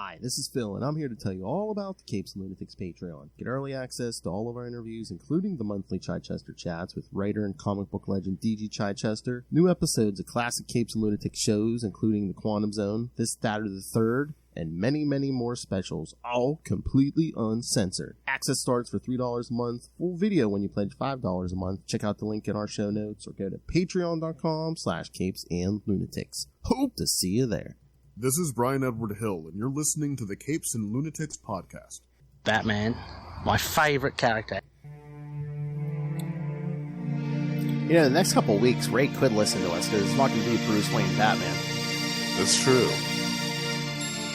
Hi, this is Phil, and I'm here to tell you all about the Capes and Lunatics Patreon. Get early access to all of our interviews, including the monthly Chichester chats with writer and comic book legend D.G. Chichester, new episodes of classic Capes and Lunatics shows, including The Quantum Zone, This, That, or the Third, and many, many more specials, all completely uncensored. Access starts for $3 a month, full video when you pledge $5 a month. Check out the link in our show notes or go to patreon.com/capesandlunatics. Hope to see you there. This is Brian Edward Hill, and you're listening to the Capes and Lunatics podcast. Batman, my favorite character. You know, the next couple of weeks, Ray could listen to us because it's not going to be Bruce Wayne Batman. That's true.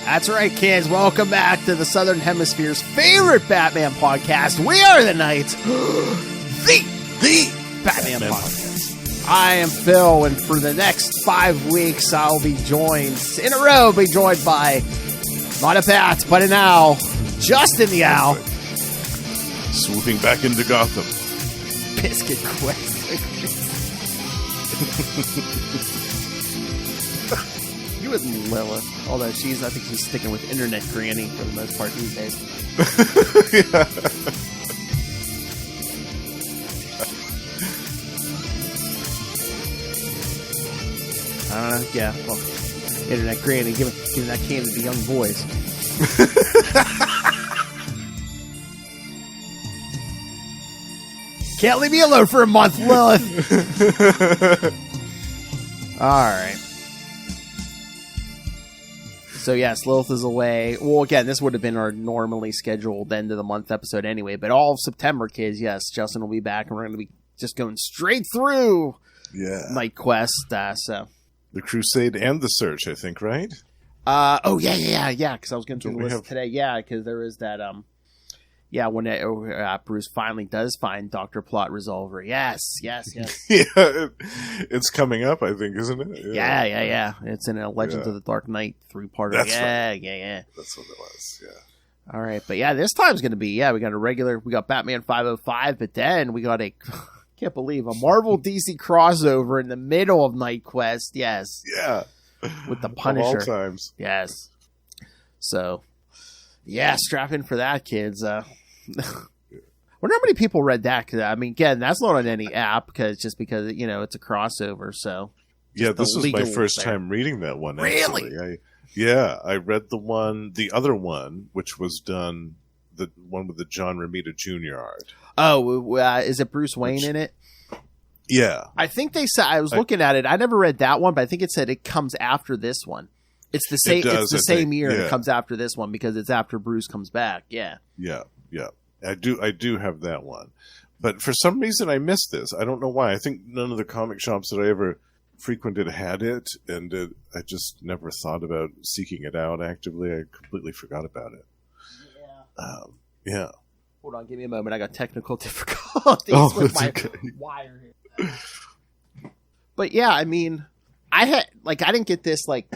That's right, kids. Welcome back to the Southern Hemisphere's favorite Batman podcast. We are the Knights, the Batman podcast. I am Phil, and for the next 5 weeks, I'll be joined by not a bat, but an owl, Justin the Owl. Swooping back into Gotham. Biscuit Quest. You with Lilith, although I think she's sticking with Internet Granny for the most part these days. Yeah. Yeah, well, Internet Granny, giving that candy to young boys. Can't leave me alone for a month, Lilith. Alright. So yes, Lilith is away. Well, again, this would have been our normally scheduled end of the month episode anyway, but all of September, kids, yes, Justin will be back, and we're going to be just going straight through Knightquest, so... The Crusade and the Search, I think, right? Yeah, because I was going through the list today. Yeah, because there is that, when Bruce finally does find Dr. Plot Resolver. Yes. Yeah, it's coming up, I think, isn't it? Yeah. It's in a Legends of the Dark Knight 3-parter. Yeah. That's what it was, yeah. All right, but yeah, this time's going to be, we got Batman 505, but then we got can't believe a Marvel DC crossover in the middle of Knightquest. Yes. Yeah. With the Punisher. Of all times. Yes. So, yeah, strap in for that, kids. I wonder how many people read that. Cause, I mean, again, that's not on any app it's a crossover. So, yeah, this was my first time reading that one. Actually. Really? I read the other one, which was done, the one with the John Romita Jr. art. Oh, is it Bruce Wayne in it? Yeah. I think they said, I was looking at it. I never read that one, but I think it said it comes after this one. It's the same. It's the same year. Yeah. It comes after this one because it's after Bruce comes back. Yeah. Yeah. I do have that one, but for some reason I missed this. I don't know why. I think none of the comic shops that I ever frequented had it, and I just never thought about seeking it out actively. I completely forgot about it. Yeah. Hold on, give me a moment. I got technical difficulties with my wire here. But yeah, I mean, I didn't get this like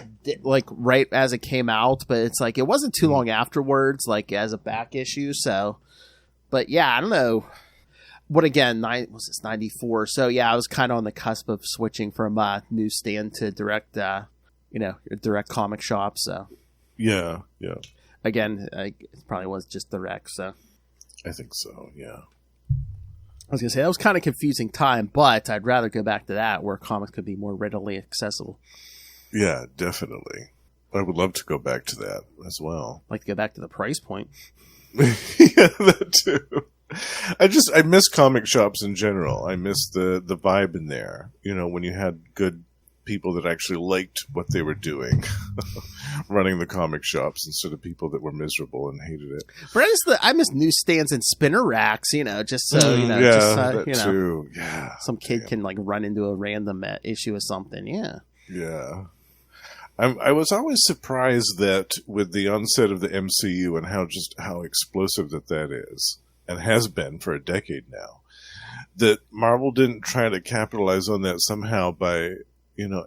right as it came out, but it's like it wasn't too long afterwards, like as a back issue. So, but yeah, I don't know. What again? Was this 94? So yeah, I was kind of on the cusp of switching from newsstand to direct, direct comic shop. So yeah. Again, it probably was just direct. So. I think so, yeah. I was going to say, that was kind of confusing time, but I'd rather go back to that where comics could be more readily accessible. Yeah, definitely. I would love to go back to that as well. I'd like to go back to the price point. Yeah, that too. I miss comic shops in general. I miss the vibe in there. You know, when you had good people that actually liked what they were doing running the comic shops instead of people that were miserable and hated it. But I miss newsstands and spinner racks, just so too. Yeah, some kid can like run into a random issue of something. Yeah. I was always surprised that with the onset of the MCU and how explosive that is and has been for a decade now, that Marvel didn't try to capitalize on that somehow by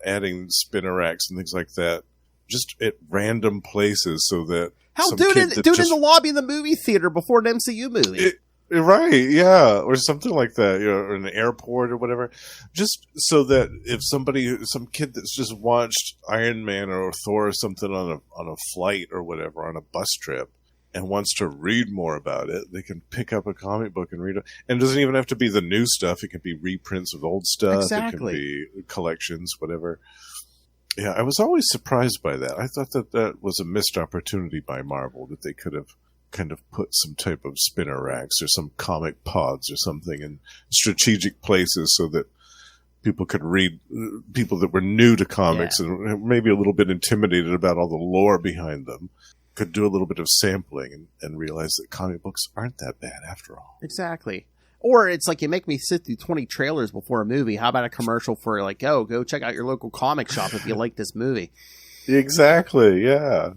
adding spinner racks and things like that, just at random places, so that dude in the lobby in the movie theater before an MCU movie. Right, yeah, or something like that, or an airport or whatever. Just so that if some kid that's just watched Iron Man or Thor or something on a flight or whatever, on a bus trip, and wants to read more about it, they can pick up a comic book and read it. And it doesn't even have to be the new stuff. It can be reprints of old stuff. Exactly. It can be collections, whatever. Yeah, I was always surprised by that. I thought that was a missed opportunity by Marvel, that they could have kind of put some type of spinner racks or some comic pods or something in strategic places so that people could read, people that were new to comics and maybe a little bit intimidated about all the lore behind them, could do a little bit of sampling and realize that comic books aren't that bad after all. Exactly. Or it's like you make me sit through 20 trailers before a movie. How about a commercial for like, oh, go check out your local comic shop if you like this movie. Exactly, yeah.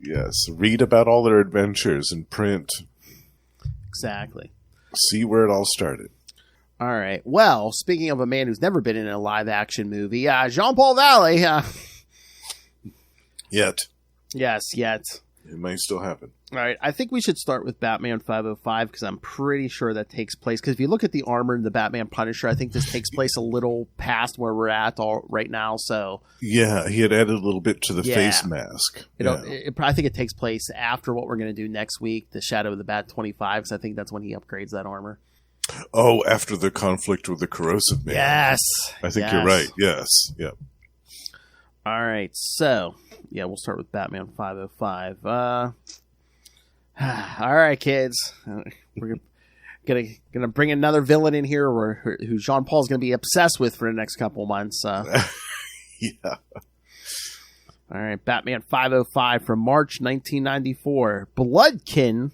Yes, read about all their adventures in print. Exactly. See where it all started. All right. Well, speaking of a man who's never been in a live-action movie, Jean-Paul Valley. Yet. Yes, yet. It may still happen. All right. I think we should start with Batman 505 because I'm pretty sure that takes place. Because if you look at the armor in the Batman Punisher, I think this takes place a little past where we're at right now. So yeah, he had added a little bit to the face mask. I think it takes place after what we're going to do next week, the Shadow of the Bat 25, because I think that's when he upgrades that armor. Oh, after the conflict with the Corrosive Man. Yes. I think you're right. Yes. Yep. All right. So, yeah, we'll start with Batman 505. All right, kids. We're gonna bring another villain in here who Jean Paul's gonna be obsessed with for the next couple months. Yeah. All right, Batman 505 from March 1994. Bloodkin,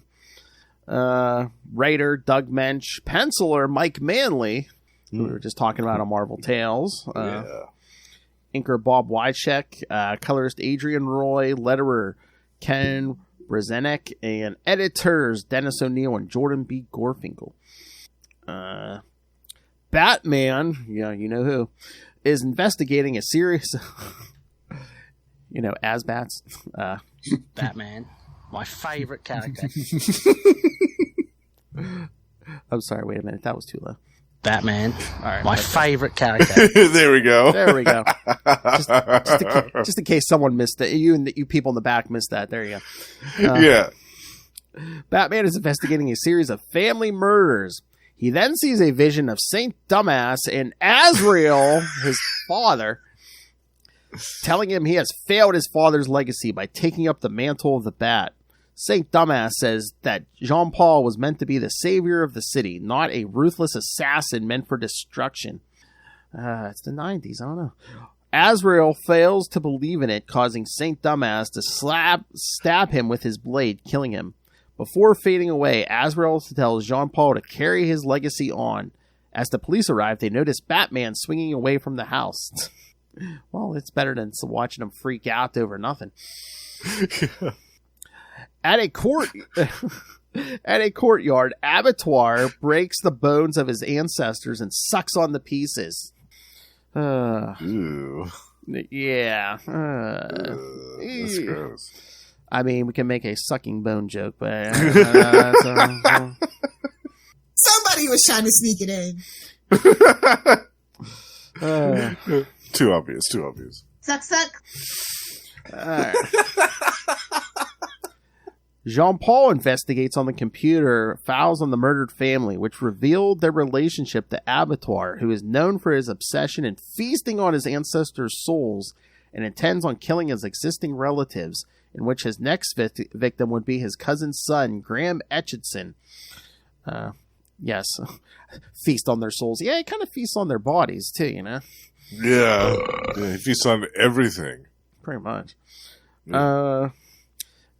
writer Doug Mensch, penciler Mike Manley, who we were just talking about on Marvel Tales. Inker Bob Wycheck, colorist Adrian Roy, letterer Ken Brezenek, and editors Dennis O'Neil and Jordan B. Gorfinkel. Batman, yeah, you know who, is investigating a series Asbats. Batman, my favorite character. I'm sorry, wait a minute, that was too low. Batman, all right, my favorite character. There we go. There we go. Just in case someone missed it, you people in the back missed that. There you go. Yeah. Batman is investigating a series of family murders. He then sees a vision of Saint Dumbass and Azrael, his father, telling him he has failed his father's legacy by taking up the mantle of the Bat. Saint Dumbass says that Jean-Paul was meant to be the savior of the city, not a ruthless assassin meant for destruction. It's the 90s, I don't know. Azrael fails to believe in it, causing Saint Dumbass to stab him with his blade, killing him. Before fading away, Azrael tells Jean-Paul to carry his legacy on. As the police arrive, they notice Batman swinging away from the house. Well, it's better than watching him freak out over nothing. At a courtyard, Abattoir breaks the bones of his ancestors and sucks on the pieces. Ooh. Yeah. That's gross. I mean, we can make a sucking bone joke, but somebody was trying to sneak it in. Too obvious. Suck, suck. Jean-Paul investigates on the computer files on the murdered family, which revealed their relationship to Abattoir, who is known for his obsession in feasting on his ancestors' souls and intends on killing his existing relatives, in which his next victim would be his cousin's son, Graham Etchison. Yes, feast on their souls. Yeah, he kind of feasts on their bodies, too, you know? Yeah, he feasts on everything. Pretty much. Yeah.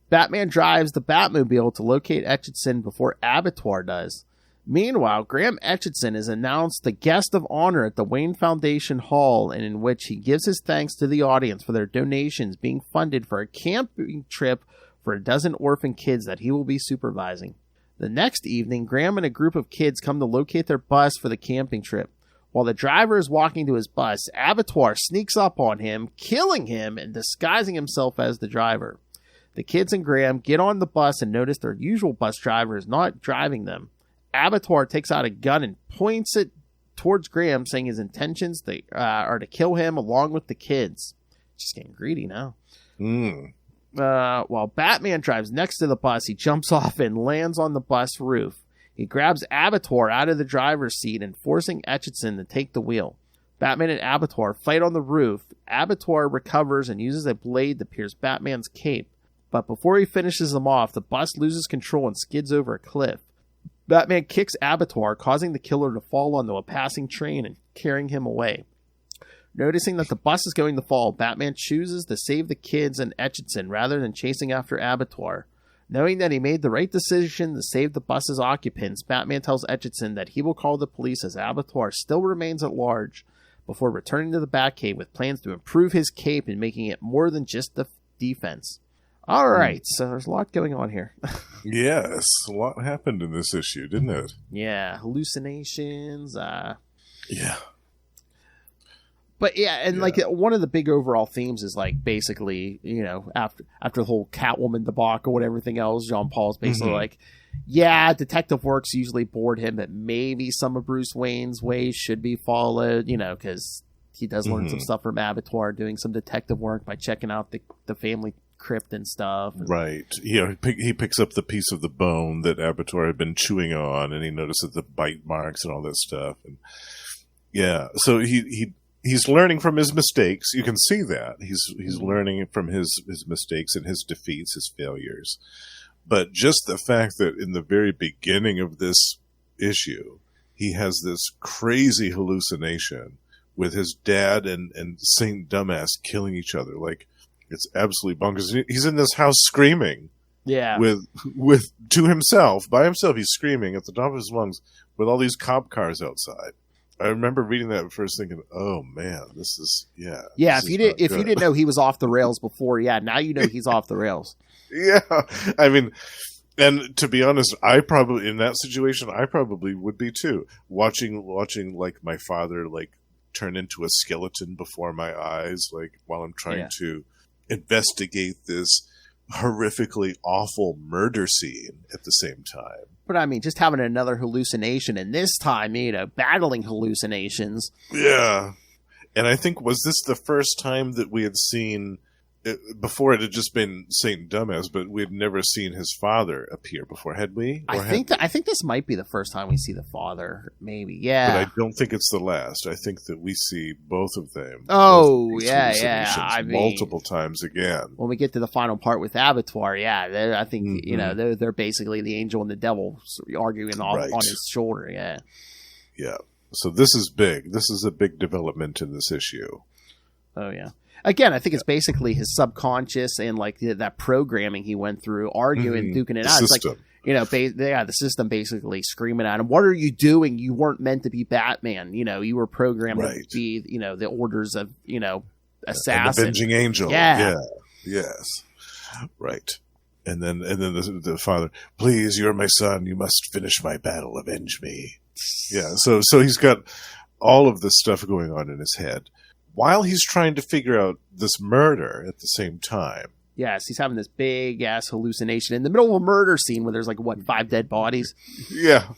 Batman drives the Batmobile to locate Etchison before Abattoir does. Meanwhile, Graham Etchison is announced the guest of honor at the Wayne Foundation Hall, and in which he gives his thanks to the audience for their donations being funded for a camping trip for a dozen orphan kids that he will be supervising. The next evening, Graham and a group of kids come to locate their bus for the camping trip. While the driver is walking to his bus, Abattoir sneaks up on him, killing him and disguising himself as the driver. The kids and Graham get on the bus and notice their usual bus driver is not driving them. Abattoir takes out a gun and points it towards Graham, saying his intentions are to kill him along with the kids. Just getting greedy now. While Batman drives next to the bus, he jumps off and lands on the bus roof. He grabs Abattoir out of the driver's seat and forcing Etchison to take the wheel. Batman and Abattoir fight on the roof. Abattoir recovers and uses a blade to pierce Batman's cape. But before he finishes them off, the bus loses control and skids over a cliff. Batman kicks Abattoir, causing the killer to fall onto a passing train and carrying him away. Noticing that the bus is going to fall, Batman chooses to save the kids and Etchison rather than chasing after Abattoir. Knowing that he made the right decision to save the bus's occupants, Batman tells Etchison that he will call the police as Abattoir still remains at large, before returning to the Batcave with plans to improve his cape and making it more than just the defense. All right, so there's a lot going on here. Yes, a lot happened in this issue, didn't it? Yeah, hallucinations. Yeah. But yeah, and like one of the big overall themes is like basically, you know, after the whole Catwoman debacle and everything else, Jean Paul's basically like, yeah, detective work's usually bored him, but maybe some of Bruce Wayne's ways should be followed, you know, because he does learn some stuff from Abattoir, doing some detective work by checking out the family crypt and stuff. Right. You know, he picks up the piece of the bone that Abattoir had been chewing on, and he notices the bite marks and all that stuff. And yeah, so he's learning from his mistakes. You can see that he's learning from his mistakes and his defeats, his failures. But just the fact that in the very beginning of this issue, he has this crazy hallucination with his dad and Saint Dumbass killing each other. Like, it's absolutely bonkers. He's in this house screaming. Yeah. With to himself, by himself, he's screaming at the top of his lungs with all these cop cars outside. I remember reading that at first thinking, oh man, this is, yeah. Yeah, if you didn't know he was off the rails before, yeah, now you know he's off the rails. Yeah. I mean, and to be honest, I probably, in that situation, I probably would be too. Watching like my father, like, turn into a skeleton before my eyes, like, while I'm trying to investigate this horrifically awful murder scene at the same time. But I mean, just having another hallucination, and this time, you know, battling hallucinations. Yeah. And I think, was this the first time that we had seen, before it had just been Saint Dumbass, but we had never seen his father appear before, had we? I think this might be the first time we see the father, maybe, yeah. But I don't think it's the last. I think that we see both of them. Oh, yeah. I mean, multiple times again. When we get to the final part with Abattoir, I think, you know, they're basically the angel and the devil arguing on his shoulder, yeah. Yeah. So this is big. This is a big development in this issue. Oh, yeah. Again, I think it's basically his subconscious and like that programming he went through, arguing, duking it out. It's like, you know, the system basically screaming at him, "What are you doing? You weren't meant to be Batman. You know, you were programmed to be, you know, the orders of, you know, assassin, and the avenging angel." Yeah. Yes. Right. And then the father, "Please, you're my son. You must finish my battle. Avenge me." Yeah. So he's got all of this stuff going on in his head, while he's trying to figure out this murder at the same time. Yes, he's having this big ass hallucination in the middle of a murder scene where there's like 5 dead bodies. Yeah,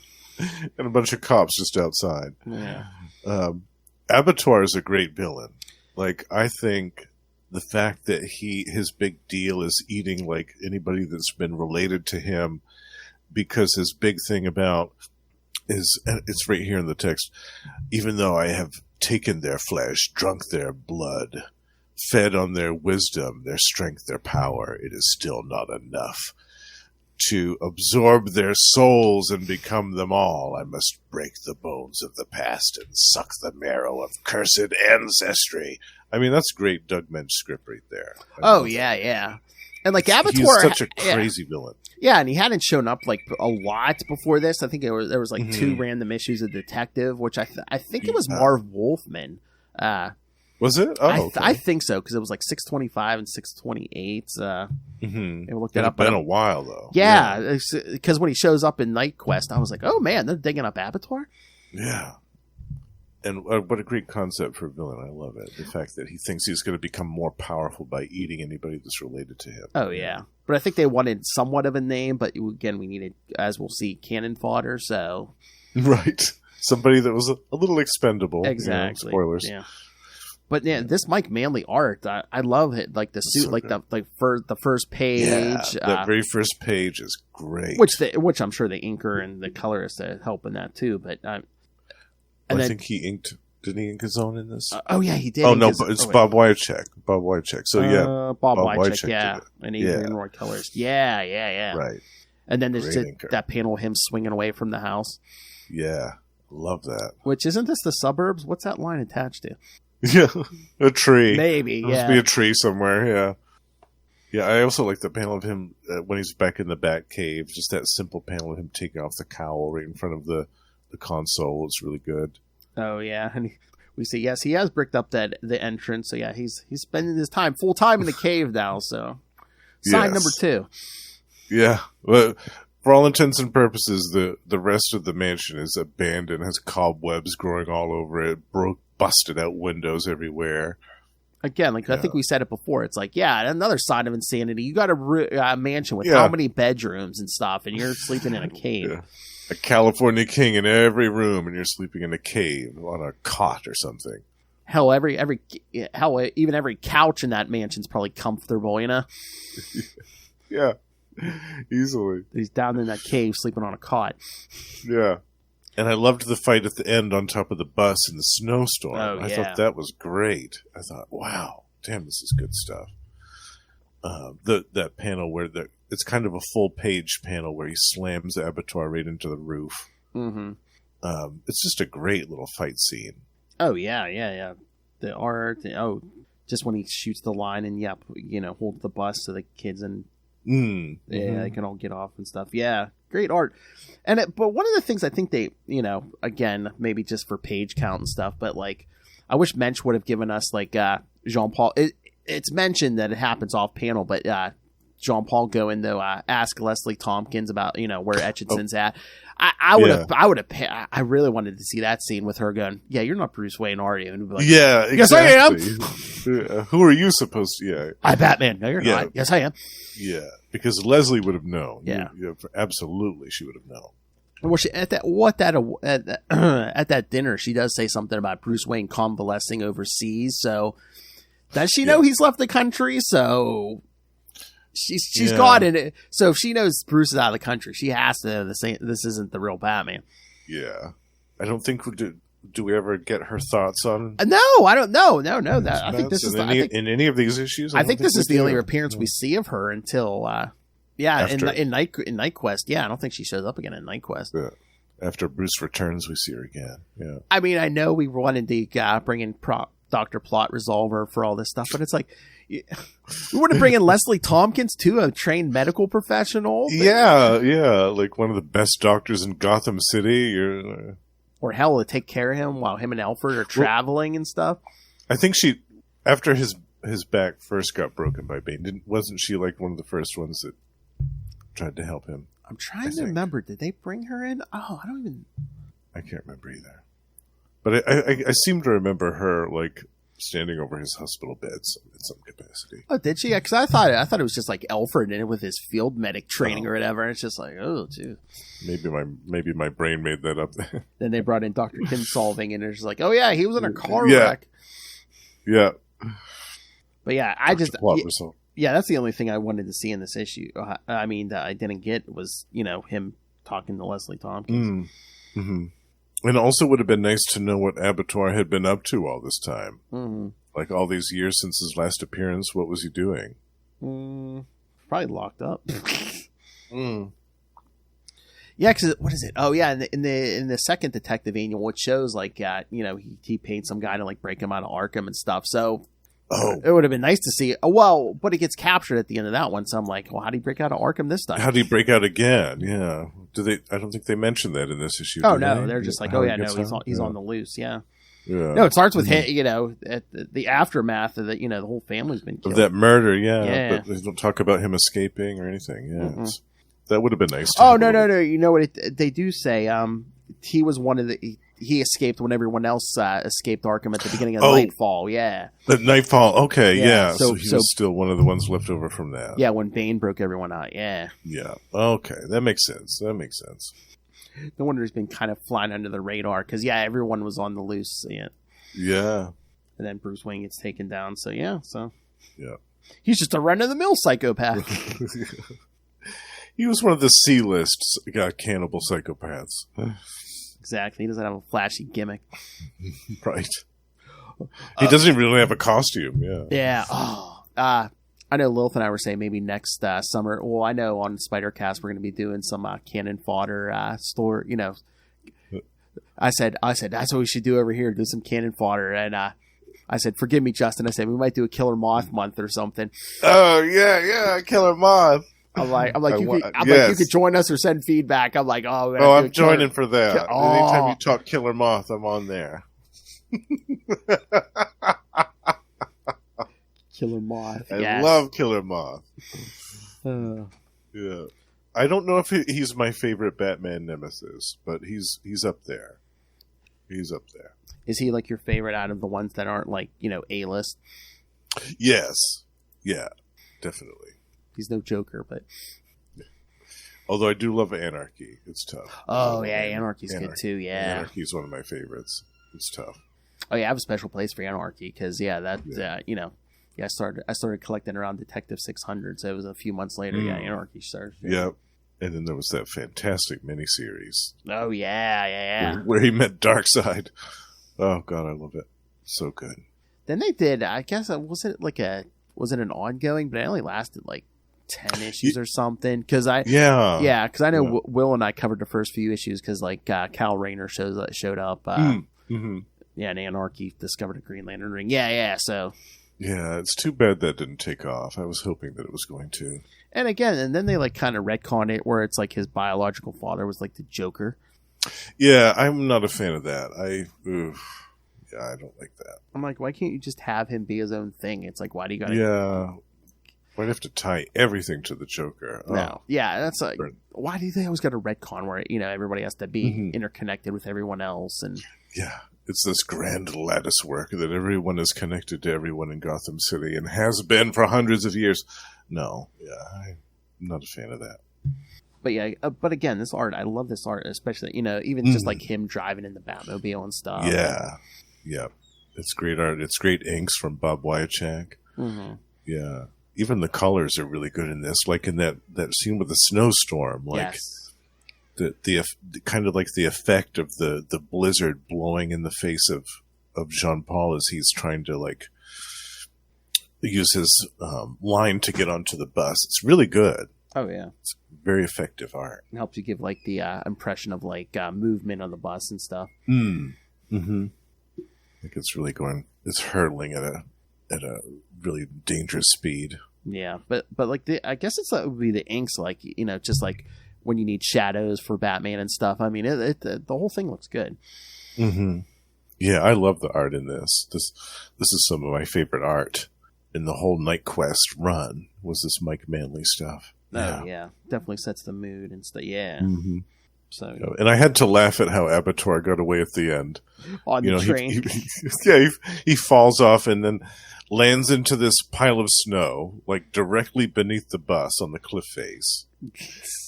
and a bunch of cops just outside. Yeah, Abattoir is a great villain. Like, I think the fact that his big deal is eating like anybody that's been related to him, because his big thing about is, it's right here in the text, even though I have taken their flesh, drunk their blood, fed on their wisdom, their strength, their power, it is still not enough. To absorb their souls and become them all, I must break the bones of the past and suck the marrow of cursed ancestry. I mean, that's great Doug Mensch script right there. Yeah. And like Abattoir, he's such a crazy villain. Yeah, and he hadn't shown up like a lot before this. I think there was like 2 random issues of Detective, which I think it was Marv Wolfman. Was it? Oh, I think so, because it was like 625 and 628. And we looked it up. It's been a while though. Yeah, because when he shows up in Knightquest, I was like, oh man, they're digging up Abattoir. Yeah. And what a great concept for a villain. I love it. The fact that he thinks he's going to become more powerful by eating anybody that's related to him. Oh, yeah. But I think they wanted somewhat of a name, but again, we needed, as we'll see, cannon fodder, so... Right. Somebody that was a little expendable. Exactly. Spoilers. Yeah. But yeah, this Mike Manley art, I love it. Like the suit, so like good. the first page. Yeah, that very first page is great. Which I'm sure the inker and the colorist help in that too. But I think he inked. Didn't he ink his own in this? Oh yeah, he did. Oh no, but it's Bob Wycheck. Bob Wycheck. So yeah, Bob Wycheck, yeah, did it. and Adrian Roy colorist. Yeah. Right. And then there's Great inker. that panel of him swinging away from the house. Yeah, love that. Which isn't this the suburbs? What's that line attached to? Yeah, a tree. Maybe, There must be a tree somewhere. Yeah, yeah. I also like the panel of him when he's back in the Bat Cave. Just that simple panel of him taking off the cowl right in front of the console is really good. Oh yeah, and we see yes, he has bricked up the entrance. So yeah, he's spending his time full time in the cave now. So sign number 2. Yeah, but for all intents and purposes, the rest of the mansion is abandoned. Has cobwebs growing all over it. Busted out windows everywhere. Again, I think we said it before. It's like, yeah, another sign of insanity. You got a mansion with how many bedrooms and stuff, and you're sleeping in a cave. Yeah. A California king in every room, and you're sleeping in a cave on a cot or something. Hell, even every couch in that mansion's probably comfortable. You know? Yeah, easily. He's down in that cave sleeping on a cot. Yeah. And I loved the fight at the end on top of the bus in the snowstorm. Oh, yeah. I thought that was great. I thought, wow, damn, this is good stuff. That panel where it's kind of a full page panel where he slams the abattoir right into the roof. Mm-hmm. It's just a great little fight scene. Oh yeah. The art. Just when he shoots the line and hold the bus so the kids and they can all get off and stuff. Yeah, great art. But one of the things I think they, again, maybe just for page count and stuff, but like, I wish Mensch would have given us like Jean-Paul. It's mentioned that it happens off panel, but Jean-Paul going to ask Leslie Tompkins about where Etchinson's at. I really wanted to see that scene with her going, yeah, you're not Bruce Wayne, are you? And be like, yeah, exactly. Yes, I am. Who are you supposed to? Yeah, I'm Batman. No, you're not. Yes, I am. Yeah, because Leslie would have known. Yeah, absolutely, she would have known. Well, at that dinner, she does say something about Bruce Wayne convalescing overseas. So does she know he's left the country? So she's gone in it. So if she knows Bruce is out of the country, she has to know this isn't the real Batman. Yeah, I don't think do we ever get her thoughts on? No, I don't know. No. That I think this is in any of these issues. I think this is the only appearance we see of her until. In Knightquest. Yeah, I don't think she shows up again in Knightquest. Yeah. After Bruce returns, we see her again. Yeah. I mean, I know we wanted to bring in Dr. Plot Resolver for all this stuff, but it's like, we want to bring in Leslie Tompkins too, a trained medical professional. Yeah, like one of the best doctors in Gotham City. Or hell, to take care of him while him and Alfred are traveling and stuff. I think after his back first got broken by Bane, wasn't she like one of the first ones that tried to help him? I'm trying to remember. Did they bring her in? Oh, I can't remember either. But I seem to remember her like standing over his hospital beds in some capacity. Oh, did she? Because I thought it was just like Alfred in it with his field medic training or whatever. And it's just like, oh, dude. Maybe my brain made that up. Then they brought in Dr. Kim Solving, and it's just like, oh yeah, he was in a car wreck. Yeah. But yeah, that's the only thing I wanted to see in this issue. I mean, that I didn't get was, him talking to Leslie Tompkins. Mm-hmm. And it also would have been nice to know what Abattoir had been up to all this time. Mm-hmm. Like all these years since his last appearance, what was he doing? Probably locked up. Yeah, because what is it? Oh yeah, in the second detective annual, it shows like he paid some guy to like break him out of Arkham and stuff. So it would have been nice to see. But he gets captured at the end of that one. So I'm like, well, how do you break out of Arkham this time? How do you break out again? Yeah. I don't think they mentioned that in this issue. Oh no, they're just like, he's on the loose. Yeah. Yeah. No, it starts with him, at the aftermath of the whole family's been killed. Of that murder. Yeah. But they don't talk about him escaping or anything. Yeah. That would have been nice. Oh no! You know what they do say? He was one of the. he escaped when everyone else escaped Arkham at the beginning of Oh. Nightfall. Yeah, The Nightfall. Okay, Yeah, yeah. so- So he was still one of the ones left over from that. yeah, when Bane broke everyone out. Yeah, Yeah. Okay, that makes sense. no wonder he's been kind of flying under the radar because everyone was on the loose. Yeah, Yeah. and then Bruce Wayne gets taken down. So yeah. Yeah. He's just a run-of-the-mill psychopath. He was one of the C-list cannibal psychopaths. Exactly. He doesn't have a flashy gimmick. Right. He doesn't even really have a costume. Yeah. Yeah. Oh. I know Lilith and I were saying maybe next summer. Well, I know on Spider-Cast we're going to be doing some cannon fodder store. You know, I said that's what we should do over here. Do some cannon fodder. And I said, forgive me, Justin. I said we might do a Killer Moth month or something. Oh yeah, Killer Moth. I'm like, you yes. could join us or send feedback. I'm like, oh, I'm joining for that. Oh. Anytime you talk Killer Moth, I'm on there. Killer Moth. I love Killer Moth. Uh, Yeah, I don't know if he's my favorite Batman nemesis, but he's up there. He's up there. is he like your favorite out of the ones that aren't like A-list? Yes. Yeah, definitely. He's no Joker, but Although I do love Anarchy. It's tough. oh yeah, Anarchy's good too. Yeah. Anarchy's one of my favorites. It's tough. Oh yeah, I have a special place for Anarchy because I started collecting around Detective 600, so it was a few months later. Yeah, Anarchy started. Yep. And then there was that fantastic miniseries. Oh yeah. Where he met Darkseid. Oh god, I love it. So good. Then they did. I guess was it an ongoing? But it only lasted like 10 issues or something. Because I know Will and I covered the first few issues because like Kal Rayner showed up. Yeah, and Anarchy discovered a Green Lantern ring. Yeah. So yeah, it's too bad that didn't take off. I was hoping that it was going to. And then they like kind of retconned it where it's like his biological father was like the Joker. Yeah, I'm not a fan of that. I don't like that. I'm like, why can't you just have him be his own thing? It's like, why do you gotta? Yeah, why'd have to tie everything to the Joker? Oh. No, yeah, that's like, why do they always got a retcon where everybody has to be interconnected with everyone else? And yeah, it's this grand lattice work that everyone is connected to everyone in Gotham City and has been for hundreds of years. No, I'm not a fan of that. But yeah, but again, this art, I love this art, especially even just like him driving in the Batmobile and stuff. Yeah, it's great art. It's great inks from Bob Wyachak. Mm-hmm. Yeah, even the colors are really good in this. Like in that scene with the snowstorm, like the kind of like the effect of the blizzard blowing in the face of Jean Paul as he's trying to like use his line to get onto the bus. It's really good. Oh yeah, it's very effective art. It helps you give like the impression of like movement on the bus and stuff. Mm-hmm. Like it's really it's hurtling at a really dangerous speed. Yeah, but like I guess it would be the inks, like just like when you need shadows for Batman and stuff. I mean, the whole thing looks good. Mm-hmm. Yeah, I love the art in this. This is some of my favorite art in the whole Knightquest run. Was this Mike Manley stuff? Oh yeah, definitely sets the mood and stuff. Yeah. Mm-hmm. So, and I had to laugh at how Abattoir got away at the end. On the train. He falls off and then lands into this pile of snow, like directly beneath the bus on the cliff face.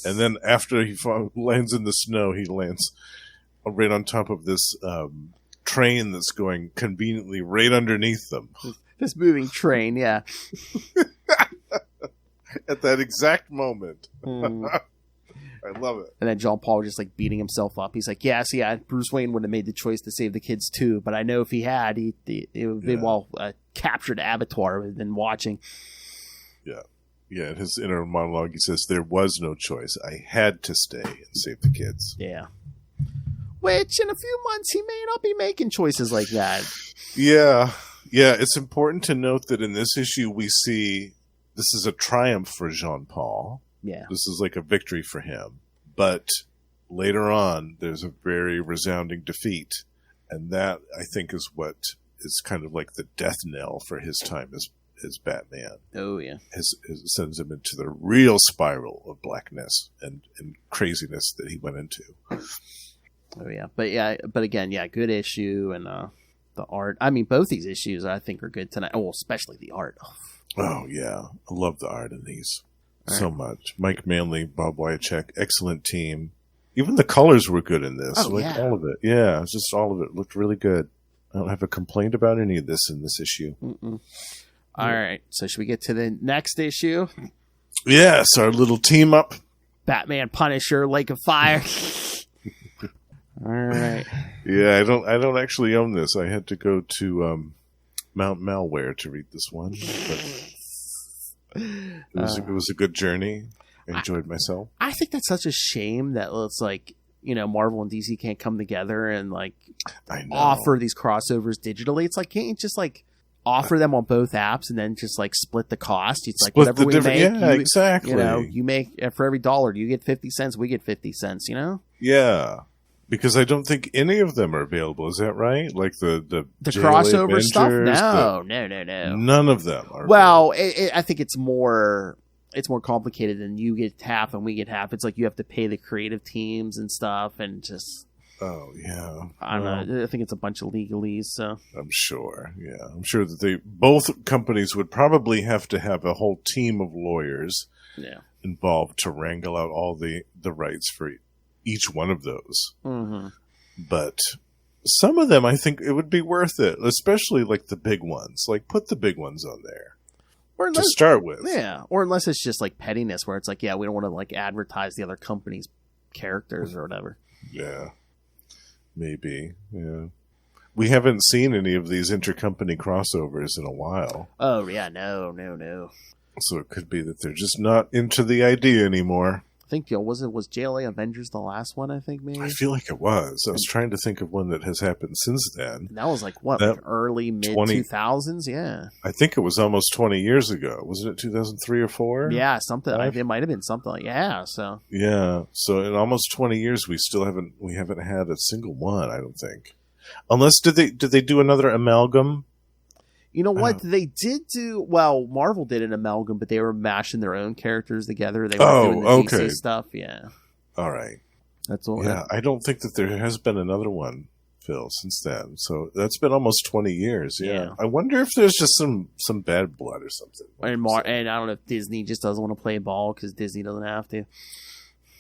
And then after he lands in the snow, he lands right on top of this train that's going conveniently right underneath them. This moving train, yeah. At that exact moment. I love it. And then Jean Paul was just like beating himself up. He's like, yeah, Bruce Wayne would have made the choice to save the kids too, but I know if he had, it would have been captured Abattoir would have been watching. Yeah. Yeah, in his inner monologue, he says, there was no choice. I had to stay and save the kids. Yeah. Which, in a few months, he may not be making choices like that. Yeah. Yeah, it's important to note that in this issue, we see this is a triumph for Jean Paul. Yeah. This is like a victory for him. But later on, there's a very resounding defeat. And that, I think, is what is kind of like the death knell for his time as Batman. Oh, yeah. It sends him into the real spiral of blackness and craziness that he went into. Oh yeah, but again, good issue, and the art. I mean, both these issues I think are good tonight. Oh, especially the art. Oh yeah, I love the art in these so much. Mike Manley, Bob Wycheck, excellent team. Even the colors were good in this. All of it. Yeah, just all of it looked really good. I don't have a complaint about any of this in this issue. Mm-mm. All right, so should we get to the next issue? Yes, our little team up. Batman, Punisher, Lake of Fire. All right. Yeah, I don't actually own this. I had to go to Mount Malware to read this one. But it was a good journey. I enjoyed myself. I think that's such a shame that it's like, Marvel and DC can't come together and like offer these crossovers digitally. It's like, can't you just like offer them on both apps and then just like split the cost? It's like whatever we make. Yeah, exactly. You make for every $1, you get 50 cents, we get 50 cents, Yeah. Because I don't think any of them are available. Is that right? Like the crossover Avengers, stuff? No. None of them are. Well, I think it's more complicated than you get half and we get half. It's like you have to pay the creative teams and stuff, and just. Oh yeah. I don't know. I think it's a bunch of legalese. So I'm sure. Yeah, I'm sure that both companies would probably have to have a whole team of lawyers involved to wrangle out all the rights for each one of those. Mm-hmm. But some of them, I think it would be worth it, especially like the big ones. Like put the big ones on there to start with. Yeah, or unless it's just like pettiness, where it's like, we don't want to like advertise the other company's characters or whatever. Yeah, maybe. Yeah, we haven't seen any of these intercompany crossovers in a while. Oh yeah, no. So it could be that they're just not into the idea anymore. I think was JLA Avengers the last one? I think maybe. I feel like it was. I was trying to think of one that has happened since then. That was like what, like early mid 2000s? Yeah, I think it was almost 20 years ago. Wasn't it 2003 or 4? Yeah, something. It might have been something like So so in almost 20 years, we haven't had a single one. I don't think, unless did they do another amalgam? You know what? They did do... Well, Marvel did an amalgam, but they were mashing their own characters together. They were doing the DC stuff, yeah. All right. That's all. Yeah, I don't think that there has been another one, Phil, since then. So that's been almost 20 years, yeah. I wonder if there's just some bad blood or something. And I don't know if Disney just doesn't want to play ball because Disney doesn't have to.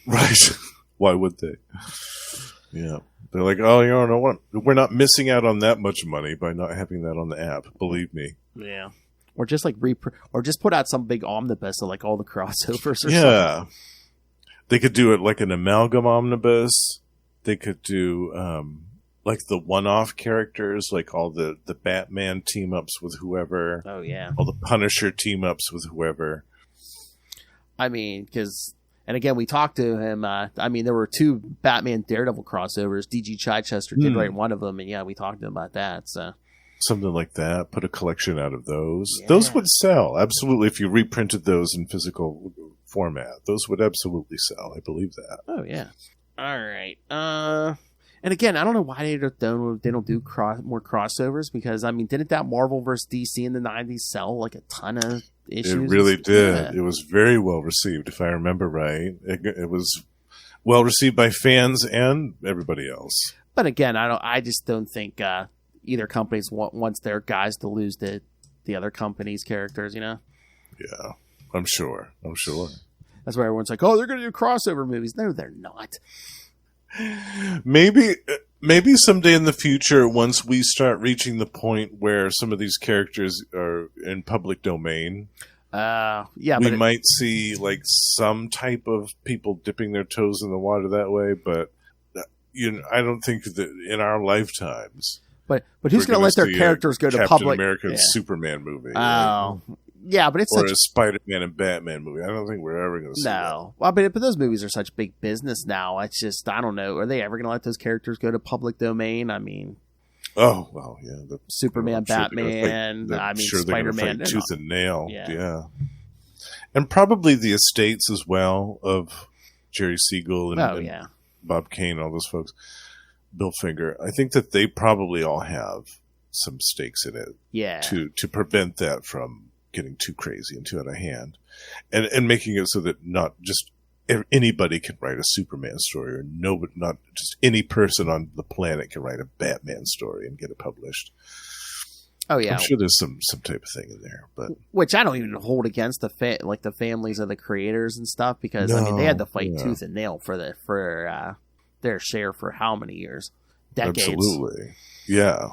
Right. Why would they? Yeah. They're like, oh, you know what? We're not missing out on that much money by not having that on the app. Believe me. Yeah. Or just like or just put out some big omnibus of like all the crossovers or something. They could do it like an amalgam omnibus. They could do like the one-off characters, like all the Batman team-ups with whoever. Oh, yeah. All the Punisher team-ups with whoever. I mean, because... And again, we talked to him. There were 2 Batman Daredevil crossovers. D.G. Chichester did write one of them, and we talked to him about that. So something like that. Put a collection out of those. Yeah. Those would sell absolutely if you reprinted those in physical format. Those would absolutely sell. I believe that. Oh yeah. All right. And again, I don't know why they don't do more crossovers, because didn't that Marvel vs. DC in the 90s sell like a ton of issues? It really did. Yeah. It was very well received, if I remember right. It was well received by fans and everybody else. But again, I just don't think either companies wants their guys to lose the other company's characters. Yeah, I'm sure. That's why everyone's like, oh, they're going to do crossover movies. No, they're not. Maybe someday in the future, once we start reaching the point where some of these characters are in public domain, we might see like some type of people dipping their toes in the water that way. But I don't think that in our lifetimes. But who's going to let their characters go to Captain public? American Superman movie. Oh. Right? Yeah, but it's or a Spider-Man and Batman movie. I don't think we're ever going to see that. Well, but those movies are such big business now. It's just, I don't know. Are they ever going to let those characters go to public domain? Oh, well, yeah. Superman, Batman, Spider-Man. Fight tooth and nail. Yeah. And probably the estates as well of Jerry Siegel and Bob Kane, all those folks. Bill Finger. I think that they probably all have some stakes in it. Yeah. To prevent that from getting too crazy and too out of hand, and making it so that not just anybody can write a Superman story, or nobody, not just any person on the planet can write a Batman story and get it published. Oh yeah, I'm sure there's some type of thing in there, but which I don't even hold against the families of the creators and stuff, because I mean they had to fight tooth and nail for their share for how many years, decades. Absolutely, yeah,